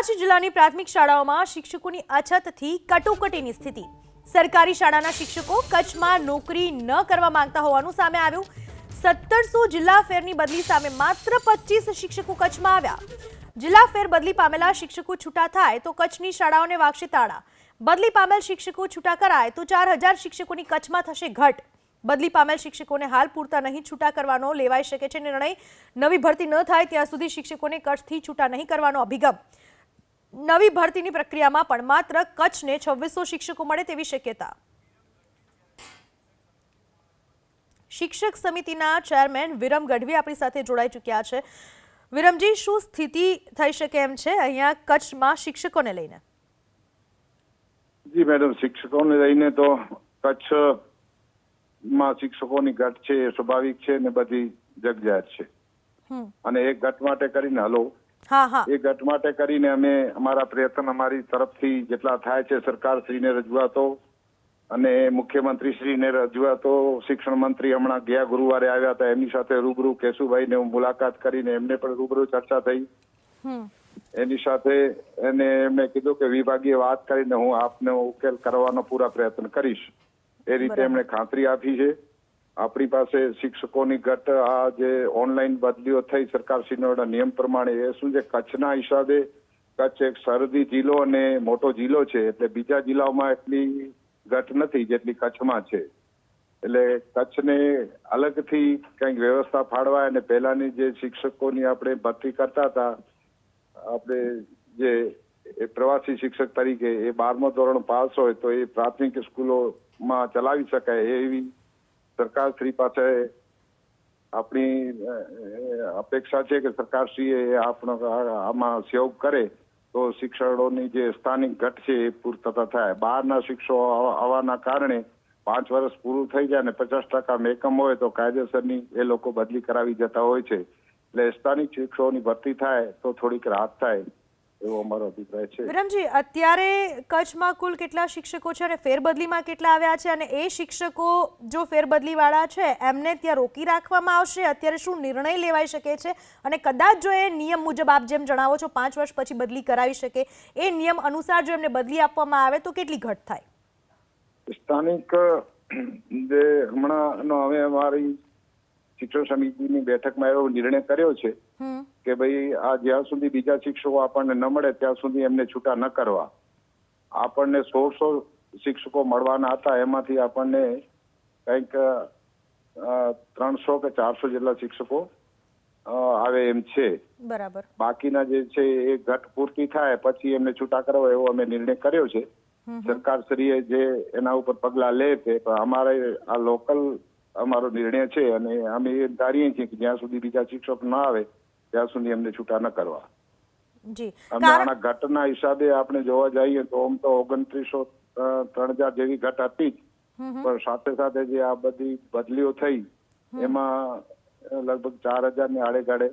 કચ્છ જિલ્લાની પ્રાથમિક શાળાઓમાં શિક્ષકોની અછતથી કટોકટીની સ્થિતિ। સરકારી શાળાના શિક્ષકો કચ્છમાં નોકરી ન કરવા માંગતા હોવાનું સામે આવ્યું। 1700 જિલ્લા ફેરની બદલી સામે માત્ર 25 શિક્ષકો કચ્છમાં આવ્યા। જિલ્લા ફેર બદલી પામેલા શિક્ષકો છૂટા થાય તો કચ્છની શાળાઓને વાગશે તાળા। બદલી પામેલ શિક્ષકો છૂટા કરાય તો 4000 શિક્ષકોની કચ્છમાં થશે ઘટ। બદલી પામેલ શિક્ષકોને હાલ પૂરતા નહીં છૂટા કરવાનો લેવાઈ શકે છે નિર્ણય। નવી ભરતી ન થાય ત્યાં સુધી શિક્ષકોને કચ્છથી છૂટા નહીં કરવાનો અભિગમ। નવી ભરતીની પ્રક્રિયામાં પણ માત્ર કચ્છને 2600 શિક્ષકો મળે તેવી શક્યતા। શિક્ષક સમિતિના ચેરમેન વિરમ ગઢવી આપણી સાથે જોડાઈ ચૂક્યા છે। વિરમજી, શું સ્થિતિ થઈ શકે એમ છે અહીંયા કચ્છમાં શિક્ષકોને લઈને? જી મેડમ, શિક્ષકોને લઈને તો કચ્છમાં શિક્ષકોની ઘટ છે એ સ્વાભાવિક છે ને બધી જગજાહેર છે। અને એ ઘટ માટે કરીને એ ઘટ માટે કરીને અમે અમારા પ્રયત્ન અમારી તરફથી જેટલા થાય છે સરકારશ્રીને રજૂઆતો અને મુખ્યમંત્રીશ્રીને રજૂઆતો, શિક્ષણ મંત્રી હમણાં ગયા ગુરુવારે આવ્યા હતા, એમની સાથે રૂબરૂ કેશુભાઈને હું મુલાકાત કરીને એમને પણ રૂબરૂ ચર્ચા થઈ। એની સાથે એમને કીધું કે વિભાગીય વાત કરીને હું આપને ઉકેલ કરવાનો પૂરા પ્રયત્ન કરીશ। એ રીતે એમણે ખાતરી આપી છે। આપણી પાસે શિક્ષકોની ઘટ આ જે ઓનલાઈન બદલીઓ થઈ સરકારશ્રીના નિયમ પ્રમાણે એ શું છે, કચ્છના હિસાબે કચ્છ એક સરહદી જિલ્લો અને મોટો જિલ્લો છે એટલે બીજા જિલ્લાઓમાં એટલી ઘટ નથી જેટલી કચ્છમાં છે। એટલે કચ્છને અલગથી કંઈક વ્યવસ્થા ફાળવાય અને પહેલાની જે શિક્ષકોની આપણે ભરતી કરતા હતા, આપણે જે પ્રવાસી શિક્ષક તરીકે એ 12મું ધોરણ પાસ હોય તો એ પ્રાથમિક સ્કૂલોમાં ચલાવી શકાય એવી સરકારશ્રી પાસે આપણી અપેક્ષા છે કે સરકારશ્રીએ આમાં સહયોગ કરે તો શિક્ષકોની જે સ્થાનિક ઘટ છે એ પૂર્તતા થાય। બહારના શિક્ષકો આવવાના કારણે 5 વર્ષ પૂરું થઈ જાય અને 50% મેકમ હોય તો કાયદેસરની એ લોકો બદલી કરાવી જતા હોય છે। એટલે સ્થાનિક શિક્ષકોની ભરતી થાય તો થોડીક રાહત થાય એવો અમારો અભિપ્રાય છે। વિરમજી, અત્યારે કચ્છમાં કુલ કેટલા શિક્ષકો છે અને ફેરબદલીમાં કેટલા આવ્યા છે અને એ શિક્ષકો જો ફેરબદલી વાળા છે એમને ત્યાં રોકી રાખવામાં આવશે? અત્યારે શું નિર્ણય લેવાઈ શકે છે અને કદાચ જો એ નિયમ મુજબ આપ જેમ જણાવો છો 5 વર્ષ પછી બદલી કરાવી શકે, એ નિયમ અનુસાર જો એમને બદલી આપવામાં આવે તો કેટલી ઘટ થાય? સ્થાનિક જે હમણાંનો હવે અમારી શિક્ષણ સમિતિની બેઠકમાં એવો નિર્ણય કર્યો છે કે ભાઈ આ જ્યાં સુધી બીજા શિક્ષકો આપણને ન મળે ત્યાં સુધી એમને છૂટા ન કરવા। આપણને 1600 શિક્ષકો મળવાના હતા, એમાંથી આપણને કંઈક 300 કે 400 જેટલા શિક્ષકો આવે એમ છે। બરાબર। બાકીના જે છે એ ઘટ પૂર્તિ થાય પછી એમને છૂટા કરવા એવો અમે નિર્ણય કર્યો છે। સરકારશ્રીએ જે એના ઉપર પગલા લે છે પણ અમારે આ લોકલ અમારો નિર્ણય છે અને અમે એ ધારીએ છીએ કે જ્યાં સુધી બીજા શિક્ષક ન આવે ત્યાં સુધી એમને છૂટા ન કરવા। જી, આના ઘટના હિસાબે આપણે જોવા જઈએ તો આમ તો 2903 જેવી ઘટ હતી જ, પણ સાથે સાથે જે આ બધી બદલીઓ થઈ એમાં લગભગ 4000 ની આડેગાડે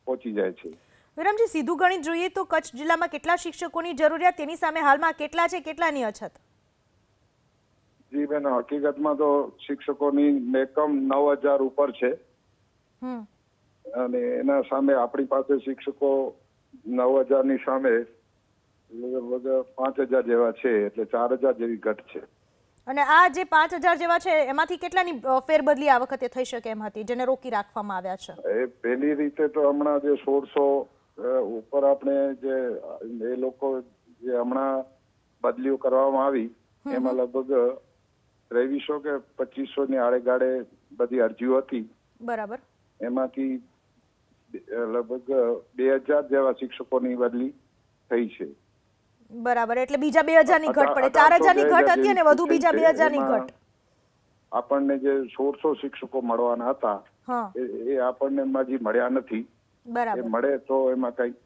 પહોંચી જાય છે। વિરમજી, સીધું ગણિત જોઈએ તો કચ્છ જિલ્લામાં કેટલા શિક્ષકોની જરૂરિયાત, તેની સામે હાલમાં કેટલા છે, કેટલાની અછત? જી બેન, હકીકતમાં તો શિક્ષકોની મેકમ 9000 ઉપર છે અને એના સામે આપણી પાસે શિક્ષકો 9000 ની સામે લગભગ 5000 જેવા છે એટલે 4000 જેવી ઘટ છે। અને આ જે 5000 જેવા છે એમાંથી કેટલાની ફેરબદલી આ વખતે થઈ શકે એમ હતી જેને રોકી રાખવામાં આવ્યા છે? એ પહેલી રીતે તો હમણાં જે 1600 ઉપર આપણે જે એ લોકો જે હમણાં બદલીઓ કરવામાં આવી એમાં લગભગ 2300 કે 2500 ની આડેગાડે બધી અરજીઓ હતી। બરાબર। એમાંથી લગભગ 2000 જેવા શિક્ષકોની બદલી થઈ છે। બરાબર, એટલે બીજા 2000 ની ઘટ પડે। 4000 ની ઘટ હતી અને વધુ બીજા 2000 ની ઘટ। આપણને જે 1600 શિક્ષકો મળવાના હતા એ આપણને હજી મળ્યા નથી। બરાબર। એ મળે તો એમાં કઈક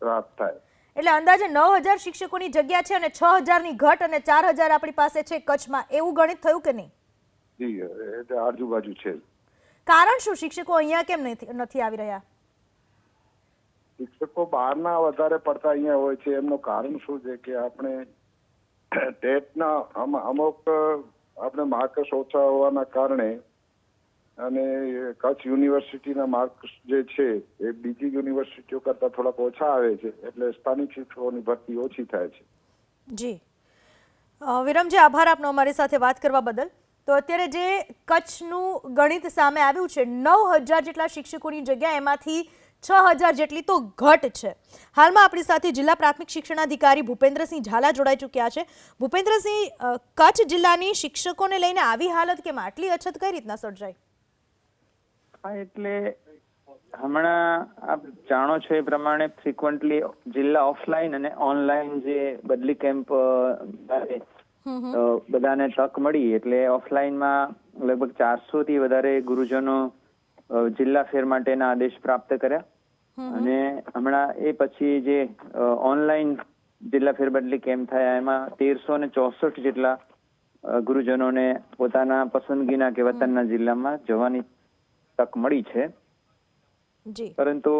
રાહત થાય। એટલે અંદાજે 9000 શિક્ષકોની જગ્યા છે અને 6000 ની ઘટ અને 4000 આપણી પાસે છે કચ્છમાં, એવું ગણિત થયું કે નહીં? જી, એટલે આજુબાજુ છે। કારણ શું શિક્ષકો અહીંયા કેમ નથી આવી રહ્યા? શિક્ષકો બહારના વધારે પડતા અહીંયા હોય છે, એમનું કારણ શું છે કે આપણે ટેટના અમુક આપણે માર્કસ ઓછા હોવાના કારણે અને કચ્છ યુનિવર્સિટીના માર્ક્સ જે છે એ બીજી યુનિવર્સિટીઓ કરતા થોડાક ઓછા આવે છે, એટલે સ્થાનિક શિક્ષકોની ભરતી ઓછી થાય છે. જી વિરમજી, આભાર આપનો અમારી સાથે વાત કરવા બદલ. તો અત્યારે જે કચ્છનું ગણિત સામે આવ્યું છે, 9,000 જેટલા શિક્ષકોની જગ્યા એમાંથી 6,000 જેટલી તો ઘટ છે. હાલમાં આપણી સાથે જિલ્લા પ્રાથમિક શિક્ષણાધિકારી ભૂપેન્દ્રસિંહ ઝાલા જોડાઈ ચૂક્યા છે. ભૂપેન્દ્રસિંહ, કચ્છ જિલ્લાની શિક્ષકોને લઈને આવી હાલત કેમ, આટલી અછત કઈ રીતના સર્જાઈ? હા, એટલે હમણાં આપ જાણો છો એ પ્રમાણે ફ્રિકવન્ટલી જિલ્લા ઓફલાઈન અને ઓનલાઈન જે બદલી કેમ્પ બધાને તક મળી, એટલે ઓફલાઈનમાં લગભગ 400 થી વધારે ગુરુજનો જિલ્લા ફેર માટેના આદેશ પ્રાપ્ત કર્યા. અને હમણાં એ પછી જે ઓનલાઈન જિલ્લા ફેર બદલી કેમ્પ થયા એમાં 1364 જેટલા ગુરુજનોને પોતાના પસંદગીના કે વતનના જિલ્લામાં જવાની તક મળી છે. પરંતુ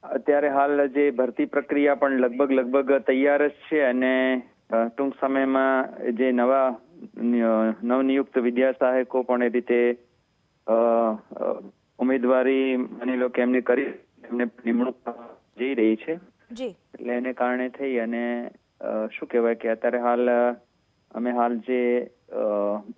અત્યારે હાલ જે ભરતી પ્રક્રિયા પણ લગભગ તૈયાર જ છે અને ટૂંક સમયમાં જે નવનિયુક્ત વિદ્યા સહાયકો પણ એ રીતે ઉમેદવારી માની લો કે એમને નિમણૂક જઈ રહી છે. એટલે એને કારણે થઈ અને શું કહેવાય કે અત્યારે હાલ જે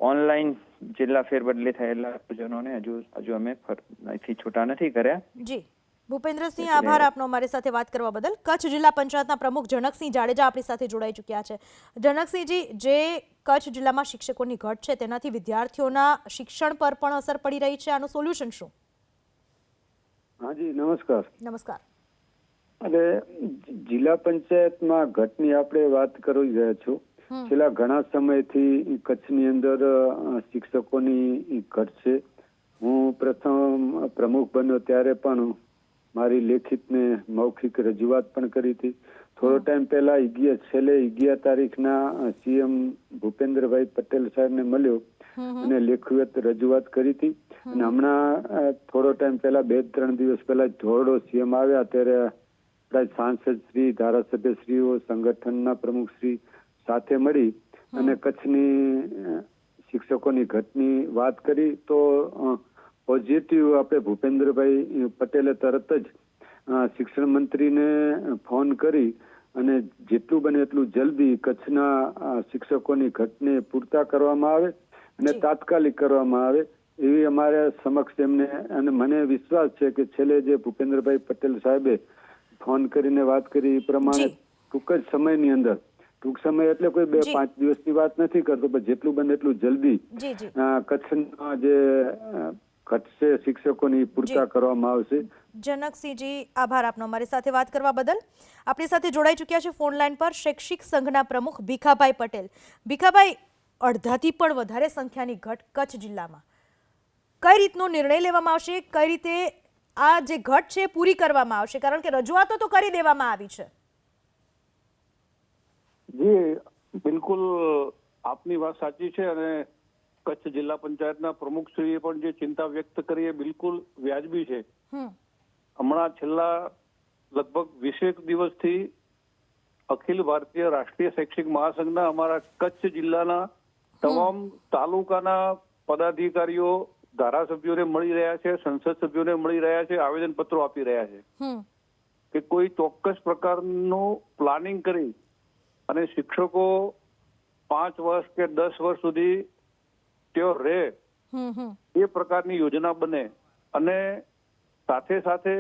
ઓનલાઈન જિલ્લા ફેરબદલી થયેલા જનોને હજુ અમે અહીંથી છૂટા નથી કર્યા. જી ભૂપેન્દ્રસિંહ, આભાર આપનો અમારી સાથે વાત કરવા બદલ. કચ્છ જિલ્લા પંચાયતના પ્રમુખ જનકસિંહ જાડેજા આપણી સાથે જોડાઈ ચૂક્યા છે. જનકસિંહજી, જે કચ્છ જિલ્લામાં શિક્ષકોની ઘટ છે તેનાથી વિદ્યાર્થીઓના શિક્ષણ પર પણ અસર પડી રહી છે, આનું સોલ્યુશન શું? હાજી, નમસ્કાર. નમસ્કાર. એટલે જિલ્લા પંચાયતમાં ઘટની આપણે વાત કરી રહ્યા છો. છેલ્લા ઘણા સમયથી કચ્છની અંદર શિક્ષકોની ઘટ છે. હું પ્રથમ પ્રમુખ બન્યો ત્યારે પણ મારી લેખિત ને મૌખિક રજૂઆત પણ કરી હતી. થોડો ટાઈમ પહેલા છેલ્લે 11 તારીખના સીએમ ભૂપેન્દ્રભાઈ પટેલ સાહેબને મળ્યો અને લેખિત રજૂઆત કરી હતી. અને હમણાં થોડો ટાઈમ પહેલા 2-3 દિવસ પહેલા ધોરડો સીએમ આવ્યા ત્યારે આપણા સાંસદ શ્રી, ધારાસભ્ય શ્રીઓ, સંગઠનના પ્રમુખ શ્રી સાથે મળી અને કચ્છની શિક્ષકોની ઘટની વાત કરી. તો પોઝિટિવ આપણે ભૂપેન્દ્રભાઈ પટેલે તરત જ શિક્ષણ મંત્રીને ફોન કરી અને જેટલું બને એટલું જલ્દી કચ્છના શિક્ષકોની ઘટને પૂરતા કરવામાં આવે અને તાત્કાલિક કરવામાં આવે એવી અમારા સમક્ષ એમને, અને મને વિશ્વાસ છે કે છેલ્લે જે ભૂપેન્દ્રભાઈ પટેલ સાહેબે ફોન કરીને વાત કરી એ પ્રમાણે ટૂંક જ સમયની અંદર, ટૂંક સમય એટલે કોઈ 2-5 દિવસની વાત નથી કરતો, પણ જેટલું બને એટલું જલ્દી કચ્છના જે ઘટશે શિક્ષકોની પૂરતા કરવામાં આવશે. જનકસિંહજી, આભાર આપનો અમારી સાથે વાત કરવા બદલ. આપણી સાથે જોડાઈ ચૂક્યા છે ફોન લાઈન પર શૈક્ષિક સંઘના પ્રમુખ ભીખાભાઈ પટેલ. ભીખાભાઈ, અડધાથી પણ વધારે સંખ્યાની ઘટ કચ્છ જિલ્લામાં, કઈ રીતનો નિર્ણય લેવામાં આવશે? કઈ રીતે આ જે ઘટ છે પૂરી કરવામાં આવશે? કારણ કે રજૂઆતો તો કરી દેવામાં આવી છે. જી બિલકુલ, આપની વાત સાચી છે અને કચ્છ જિલ્લા પંચાયતના પ્રમુખશ્રીએ પણ જે ચિંતા વ્યક્ત કરી એ બિલકુલ વ્યાજબી છે. હમણાં છેલ્લા લગભગ 20 દિવસથી અખિલ ભારતીય રાષ્ટ્રીય શૈક્ષિક મહાસંઘના અમારા કચ્છ જિલ્લાના તમામ તાલુકાના પદાધિકારીઓ ધારાસભ્યોને મળી રહ્યા છે, સંસદ સભ્યોને મળી રહ્યા છે, આવેદન પત્રો આપી રહ્યા છે કે કોઈ ચોક્કસ પ્રકારનું પ્લાનિંગ કરી અને શિક્ષકો 5 વર્ષ કે 10 વર્ષ સુધી તેઓ રહે એ પ્રકારની યોજના બને. અને સાથે સાથે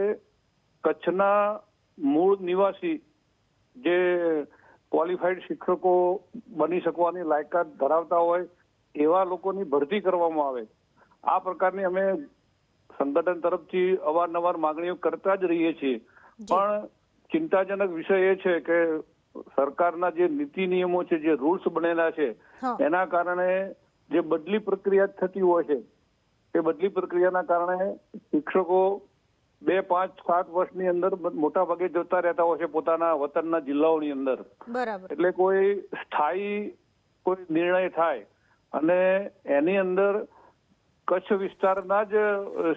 કચ્છના મૂળ નિવાસી જે ક્વોલિફાઈડ શિક્ષકો બની શકવાની લાયકાત ધરાવતા હોય એવા લોકોની ભરતી કરવામાં આવે. આ પ્રકારની અમે સંગઠન તરફથી અવારનવાર માંગણીઓ કરતા જ રહીએ છીએ. પણ ચિંતાજનક વિષય એ છે કે સરકારના જે નીતિ નિયમો છે, જે રૂલ્સ બનેલા છે, એના કારણે જે બદલી પ્રક્રિયા થતી હોય છે એ બદલી પ્રક્રિયાના કારણે શિક્ષકો 2, 5, 7 વર્ષની અંદર મોટા ભાગે જતા રહેતા હોય છે પોતાના વતનના જિલ્લાઓની અંદર. એટલે કોઈ સ્થાયી કોઈ નિર્ણય થાય અને એની અંદર કચ્છ વિસ્તારના જ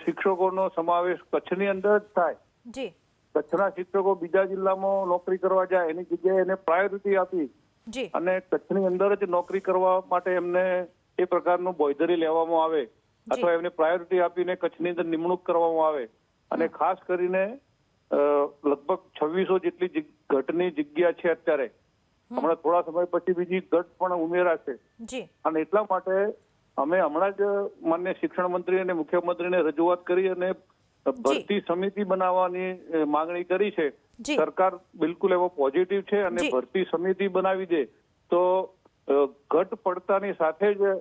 શિક્ષકોનો સમાવેશ કચ્છની અંદર જ થાય. કચ્છના શિક્ષકો બીજા જિલ્લામાં નોકરી કરવા જાય એની જગ્યાએ એને પ્રાયોરિટી આપી અને કચ્છની અંદર જ નોકરી કરવા માટે એમને એ પ્રકારનું બોયધરી લેવામાં આવે અથવા એમને પ્રાયોરિટી આપીને કચ્છની અંદર નિમણૂક કરવામાં આવે અને ખાસ કરીને લગભગ 2600 જેટલી ઘટની જગ્યા છે અત્યારે. હમણાં થોડા સમય પછી બીજી ઘટ પણ ઉમેરાશે જી અને એટલા માટે અમે હમણાં જ માનનીય શિક્ષણ મંત્રી અને મુખ્યમંત્રીને રજૂઆત કરી અને ભરતી સમિતિ બનાવવાની માંગણી કરી છે. જી. સરકાર બિલકુલ એવો પોઝિટિવ છે અને જી. ભરતી સમિતિ બનાવી દે તો ઘટ પડતાની સાથે જ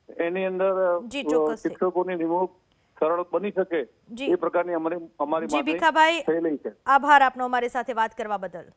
એની અંદર જી, ચોક્કસથી. શિક્ષકોની નિમણૂક સરળ બની શકે જી. એ પ્રકારની અમારી જી માંગણી ભીખાભાઈ, થયેલી છે. આભાર આપનો અમારી સાથે વાત કરવા બદલ.